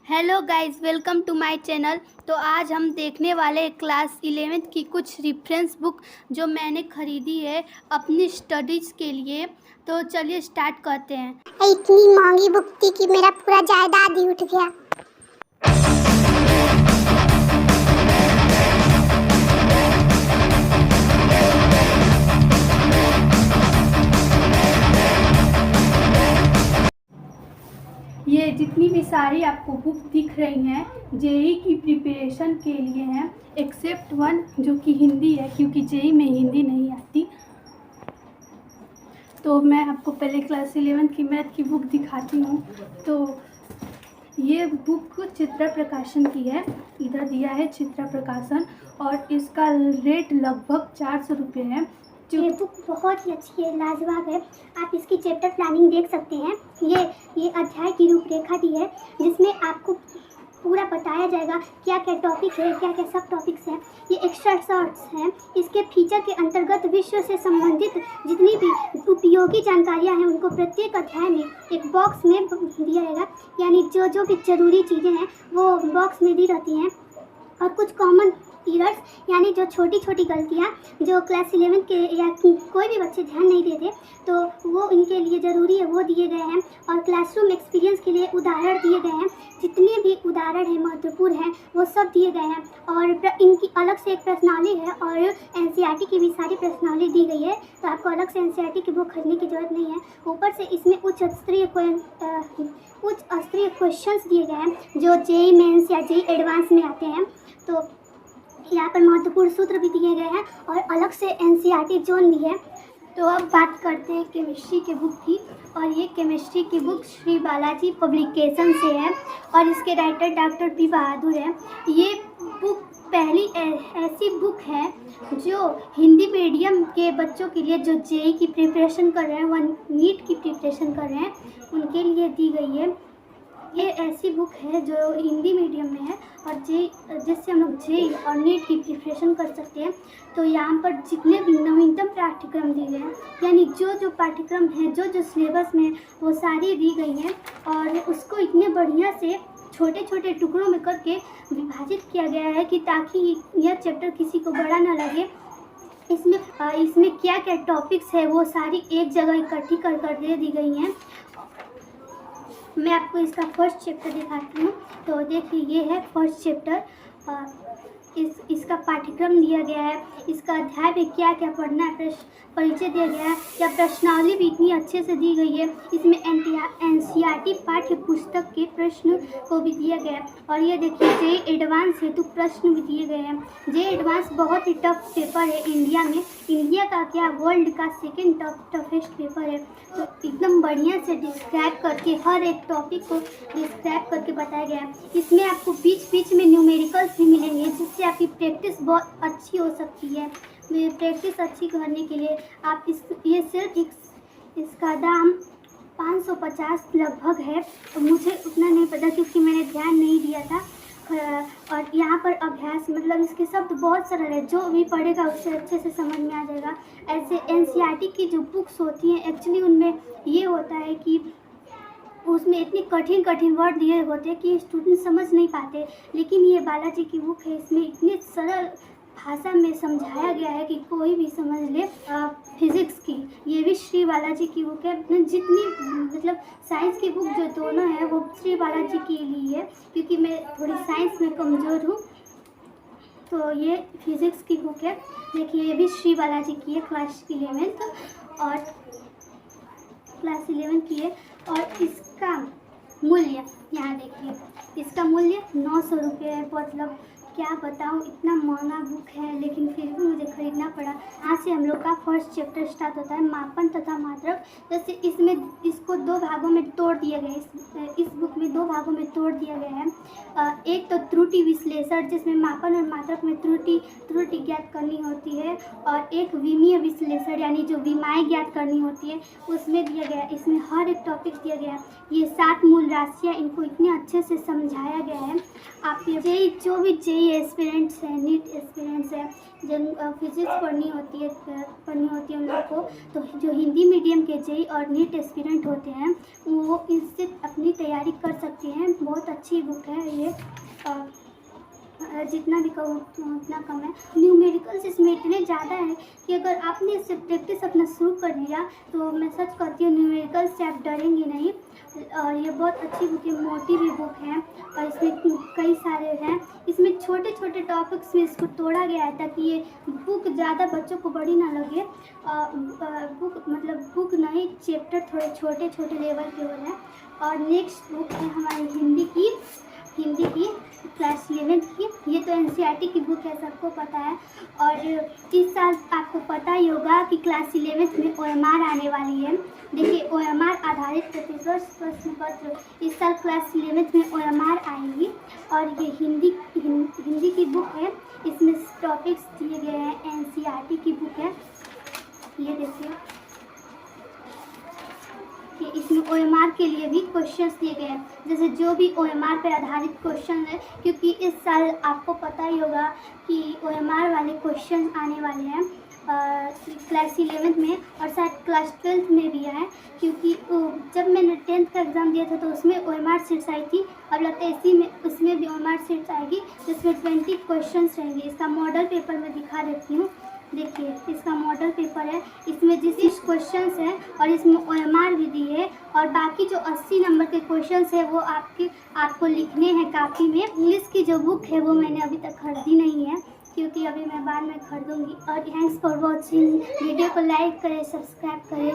Hello guys, welcome to my channel. तो आज हम देखने वाले क्लास 11th की कुछ रेफरेंस बुक जो मैंने ख़रीदी है अपनी स्टडीज़ के लिए। तो चलिए स्टार्ट करते हैं। इतनी महंगी बुक थी कि मेरा पूरा जायदाद ही उठ गया। ये जितनी भी सारी आपको बुक दिख रही हैं जेई की प्रिपरेशन के लिए हैं, एक्सेप्ट वन जो कि हिंदी है, क्योंकि जेई में हिंदी नहीं आती। तो मैं आपको पहले क्लास 11th की मैथ की बुक दिखाती हूँ। तो ये बुक चित्रा प्रकाशन की है, इधर दिया है चित्रा प्रकाशन, और इसका रेट लगभग 400 रुपये है। ये बुक बहुत ही अच्छी है, लाजवाब है। आप इसकी चैप्टर प्लानिंग देख सकते हैं। ये अध्याय की रूपरेखा दी है जिसमें आपको पूरा बताया जाएगा क्या क्या टॉपिक है, क्या क्या सब टॉपिक्स हैं। ये एक्स्ट्रा शॉर्ट्स हैं। इसके फीचर के अंतर्गत विश्व से संबंधित जितनी भी उपयोगी जानकारियां हैं उनको प्रत्येक अध्याय में एक बॉक्स में दिया जाएगा, यानी जो भी ज़रूरी चीज़ें हैं वो बॉक्स में दी रहती हैं। और कुछ कॉमन एरर्स, यानी जो छोटी छोटी गलतियाँ जो क्लास 11 के या कोई भी बच्चे ध्यान नहीं देते, तो वो इनके लिए ज़रूरी है, वो दिए गए हैं। और क्लासरूम एक्सपीरियंस के लिए उदाहरण दिए गए हैं, जितने भी उदाहरण हैं महत्वपूर्ण हैं वो सब दिए गए हैं। और इनकी अलग से एक प्रश्नावली है और एनसीईआरटी की भी सारी प्रश्नावली दी गई है, तो आपको अलग से एनसीईआरटी की बुक खरीदने की ज़रूरत नहीं है। ऊपर से इसमें उच्च स्तरीय क्वेश्चंस दिए गए हैं जो जेईई मेंस या जेईई एडवांस में आते हैं। तो यहाँ पर महत्वपूर्ण सूत्र भी दिए गए हैं और अलग से एनसीईआरटी जोन भी है। तो अब बात करते हैं केमिस्ट्री की बुक की, और ये केमिस्ट्री की बुक श्री बालाजी पब्लिकेशन से है और इसके राइटर डॉक्टर पी बहादुर है। ये बुक पहली ऐसी बुक है जो हिंदी मीडियम के बच्चों के लिए जो जेईई की प्रिपरेशन कर रहे हैं, व नीट की प्रिपरेशन कर रहे हैं, उनके लिए दी गई है। ये ऐसी बुक है जो हिंदी मीडियम में है और जिससे हम लोग जेईई और नीट की प्रिपरेशन कर सकते हैं। तो यहाँ पर जितने भी नवीनतम पाठ्यक्रम दिए गए हैं, यानी जो पाठ्यक्रम है, जो सिलेबस में वो सारी दी गई हैं, और उसको इतने बढ़िया से छोटे छोटे टुकड़ों में करके विभाजित किया गया है कि ताकि यह चैप्टर किसी को बड़ा ना लगे। इसमें क्या क्या टॉपिक्स है वो सारी एक जगह इकट्ठी कर दे दी गई हैं। मैं आपको इसका फर्स्ट चैप्टर दिखाती हूँ। तो देखिए, ये है फर्स्ट चैप्टर। इसका पाठ्यक्रम दिया गया है, इसका अध्याय में क्या क्या पढ़ना है, परिचय दिया गया है, या प्रश्नावली भी इतनी अच्छे से दी गई है। इसमें एनसीईआरटी पाठ्य पुस्तक के प्रश्न को भी दिया गया है। और ये देखिए, जेईई एडवांस हेतु प्रश्न भी दिए गए हैं। जेईई एडवांस बहुत ही टफ पेपर है इंडिया में, इंडिया का क्या वर्ल्ड का सेकेंड टफेस्ट पेपर है। तो एकदम बढ़िया से डिस्क्राइब करके हर एक टॉपिक को डिस्क्राइब करके बताया गया है। इसमें आपको बीच बीच में न्यूमेरिकल्स भी मिलेंगे, जिससे आपकी प्रैक्टिस बहुत अच्छी हो सकती है। प्रैक्टिस अच्छी करने के लिए आप ये सिर्फ इसका दाम 550 लगभग है। तो मुझे उतना नहीं पता क्योंकि मैंने ध्यान नहीं दिया था। और यहाँ पर अभ्यास, मतलब इसके शब्द बहुत सरल है, जो भी पढ़ेगा उससे अच्छे से समझ में आ जाएगा। ऐसे एनसीईआरटी की जो बुक्स होती हैं, एक्चुअली उनमें ये होता है कि उसमें इतने कठिन कठिन वर्ड दिए होते हैं कि स्टूडेंट समझ नहीं पाते, लेकिन ये बालाजी की बुक है, इसमें इतने सरल भाषा में समझाया गया है कि कोई भी समझ ले। फिज़िक्स की ये भी श्री बालाजी की बुक है। जितनी मतलब साइंस की बुक जो दोनों है वो श्री बालाजी के लिए है, क्योंकि मैं थोड़ी साइंस में कमज़ोर हूँ। तो ये फिज़िक्स की बुक है। देखिए, ये भी श्री बालाजी की है, क्लास 11th और क्लास 11 की है। और इसका मूल्य यहाँ देखिए, इसका मूल्य 900 रुपये है। मतलब क्या बताऊँ, इतना महंगा बुक है, लेकिन फिर भी मुझे खरीदना पड़ा। यहाँ से हम लोग का फर्स्ट चैप्टर स्टार्ट होता है, मापन तथा मात्रक। जैसे इसमें इसको दो भागों में तोड़ दिया गया है, इस बुक में दो भागों में तोड़ दिया गया है। एक तो त्रुटि विश्लेषण, जिसमें मापन और मात्रक में त्रुटि ज्ञात करनी होती है, और एक विमीय विश्लेषण, यानी जो विमाएँ ज्ञात करनी होती है, उसमें दिया गया है। इसमें हर एक टॉपिक दिया गया है। ये 7 मूल राशियाँ, इनको इतने अच्छे से समझाया गया है। आप जेईई जो भी जेईई एस्पिरेंट्स हैं, नीट एस्पिरेंट्स हैं, जब फिजिक्स पढ़नी होती है उन लोगों को, तो जो हिंदी मीडियम के जेईई और नीट एस्पिरेंट होते हैं वो इससे अपनी तैयारी कर सकते सकते हैं, बहुत अच्छी बुक है ये। जितना भी कहूँ उतना कम है। न्यूमेरिकल्स इसमें इतने ज़्यादा है कि अगर आपने इससे प्रैक्टिस अपना शुरू कर लिया तो मैं सच कहती हूँ न्यूमेरिकल्स से आप डरेंगे नहीं। ये बहुत अच्छी बुक है, मोटी भी बुक है और इसमें कई सारे हैं। इसमें छोटे छोटे टॉपिक्स में इसको तोड़ा गया है ताकि ये बुक ज़्यादा बच्चों को बड़ी ना लगे। बुक नहीं, चैप्टर थोड़े छोटे छोटे लेवल के हो रहे हैं। और नेक्स्ट बुक है हमारी हिंदी की क्लास 11th की। ये तो एनसीईआरटी की बुक है, सबको पता है। और इस साल आपको पता ही होगा कि क्लास 11th में OMR आने वाली है। देखिए, OMR आधारित प्रतिवर्ष प्रश्न पत्र इस साल क्लास 11th में OMR आएंगी। और ये हिंदी की बुक है, इसमें टॉपिक्स दिए गए हैं, एनसीईआरटी की बुक है। ये देखिए कि इसमें OMR के लिए भी क्वेश्चंस दिए गए हैं, जैसे जो भी OMR पर आधारित क्वेश्चन है, क्योंकि इस साल आपको पता ही होगा कि OMR वाले क्वेश्चन आने वाले हैं क्लास 11th में और शायद क्लास 12th में भी आए। क्योंकि जब मैंने 10th का एग्ज़ाम दिया था तो उसमें OMR सीट्स आई थी, अब लगता है इसी में उसमें भी OMR सीट्स आएगी, जिसमें 20 क्वेश्चंस रहेंगे। इसका मॉडल पेपर मैं दिखा देती हूँ। देखिए, इसका मॉडल पेपर है, इसमें जिस क्वेश्चंस हैं और इसमें OMR भी दी है। और बाकी जो 80 नंबर के क्वेश्चंस है वो आपको लिखने हैं कापी में। इंग्लिश की जो बुक है वो मैंने अभी तक खरीदी नहीं है, क्योंकि अभी मैं बाद में खरीदूँगी। और थैंक्स फॉर वॉचिंग। वीडियो को लाइक करें, सब्सक्राइब करें।